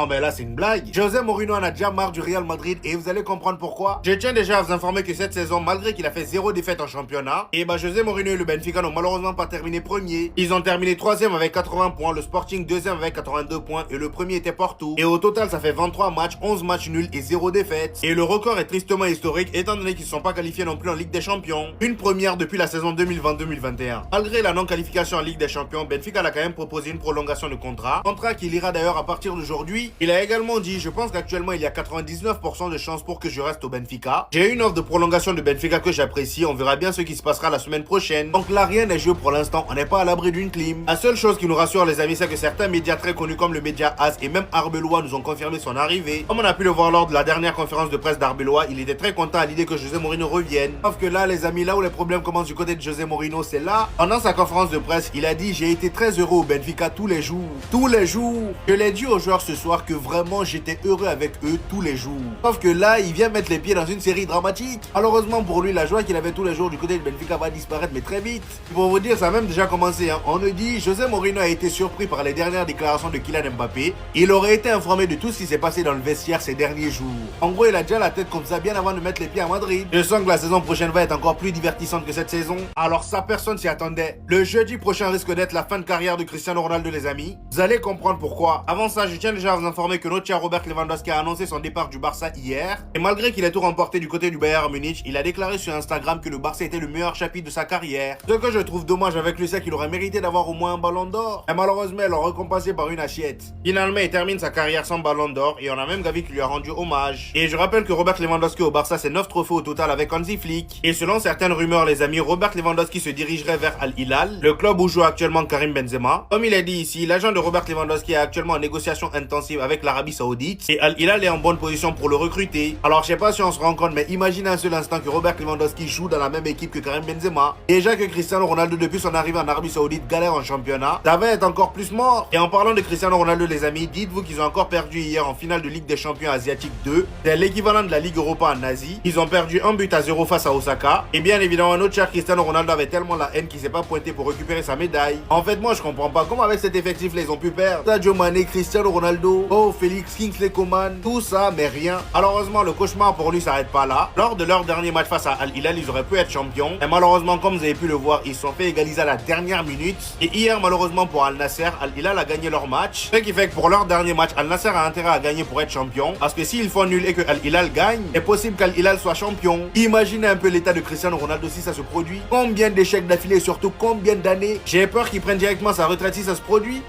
Non, mais là, c'est une blague. José Mourinho en a déjà marre du Real Madrid et vous allez comprendre pourquoi. Je tiens déjà à vous informer que cette saison, malgré qu'il a fait 0 défaite en championnat, et José Mourinho et le Benfica n'ont malheureusement pas terminé premier. Ils ont terminé 3e avec 80 points, le Sporting 2e avec 82 points et le premier était Porto. Et au total, ça fait 23 matchs, 11 matchs nuls et 0 défaite. Et le record est tristement historique étant donné qu'ils ne sont pas qualifiés non plus en Ligue des Champions. Une première depuis la saison 2020-2021. Malgré la non-qualification en Ligue des Champions, Benfica a quand même proposé une prolongation de contrat qui ira d'ailleurs à partir d'aujourd'hui. Il a également dit: je pense qu'actuellement il y a 99% de chances pour que je reste au Benfica. J'ai une offre de prolongation de Benfica que j'apprécie, on verra bien ce qui se passera la semaine prochaine. Donc là rien n'est joué pour l'instant, on n'est pas à l'abri d'une clim. La seule chose qui nous rassure les amis, c'est que certains médias très connus comme le média AS et même Arbeloa nous ont confirmé son arrivée. Comme on a pu le voir lors de la dernière conférence de presse d'Arbeloa, il était très content à l'idée que José Mourinho revienne. Sauf que là les amis, là où les problèmes commencent du côté de José Mourinho, c'est là. Pendant sa conférence de presse, il a dit: j'ai été très heureux au Benfica tous les jours. Tous les jours. Je l'ai dit aux joueurs ce soir que vraiment j'étais heureux avec eux tous les jours. Sauf que là, il vient mettre les pieds dans une série dramatique. Malheureusement pour lui, la joie qu'il avait tous les jours du côté de Benfica va disparaître, mais très vite. Pour vous dire, ça a même déjà commencé. On nous dit: José Mourinho a été surpris par les dernières déclarations de Kylian Mbappé. Il aurait été informé de tout ce qui s'est passé dans le vestiaire ces derniers jours. En gros, il a déjà la tête comme ça bien avant de mettre les pieds à Madrid. Je sens que la saison prochaine va être encore plus divertissante que cette saison. Alors ça, personne s'y attendait. Le jeudi prochain risque d'être la fin de carrière de Cristiano Ronaldo, les amis. Vous allez comprendre pourquoi. Avant ça, je tiens déjà à vous informer que notre cher Robert Lewandowski a annoncé son départ du Barça hier. Et malgré qu'il ait tout remporté du côté du Bayern Munich, il a déclaré sur Instagram que le Barça était le meilleur chapitre de sa carrière. Ce que je trouve dommage avec lui, c'est qu'il aurait mérité d'avoir au moins un ballon d'or. Et malheureusement, ils l'ont récompensé par une assiette. Finalement, il termine sa carrière sans ballon d'or et on a même Gavi qui lui a rendu hommage. Et je rappelle que Robert Lewandowski au Barça, c'est 9 trophées au total avec Hansi Flick. Et selon certaines rumeurs, les amis, Robert Lewandowski se dirigerait vers Al Hilal, le club où joue actuellement Karim Benzema. Comme il est dit ici, l'agent de Robert Lewandowski est actuellement en négociation intensive avec l'Arabie Saoudite et Al Hilal est en bonne position pour le recruter. Alors je sais pas si on se rend compte, mais imaginez un seul instant que Robert Lewandowski joue dans la même équipe que Karim Benzema. Déjà que Cristiano Ronaldo depuis son arrivée en Arabie Saoudite galère en championnat, ça va être encore plus mort. Et en parlant de Cristiano Ronaldo, les amis, dites-vous qu'ils ont encore perdu hier en finale de Ligue des Champions asiatique 2. C'est l'équivalent de la Ligue Europa en Asie. Ils ont perdu 1-0 face à Osaka. Et bien évidemment, notre cher Cristiano Ronaldo avait tellement la haine qu'il s'est pas pointé pour récupérer sa médaille. En fait, moi je comprends pas comment avec cet effectif là ils ont pu perdre. Sadio Mané, Cristiano Ronaldo, Félix, Kingsley Coman, tout ça, mais rien. Alors heureusement, le cauchemar pour lui s'arrête pas là. Lors de leur dernier match face à Al Hilal, ils auraient pu être champions. Et malheureusement, comme vous avez pu le voir, ils se sont fait égaliser à la dernière minute. Et hier, malheureusement pour Al Nasser, Al Hilal a gagné leur match. Ce qui fait que pour leur dernier match, Al Nasser a intérêt à gagner pour être champion. Parce que s'ils font nul et que Al Hilal gagne, c'est possible qu'Al Hilal soit champion. Imaginez un peu l'état de Cristiano Ronaldo si ça se produit. Combien d'échecs d'affilée et surtout combien d'années. J'ai peur qu'il prenne directement sa retraite si ça se produit.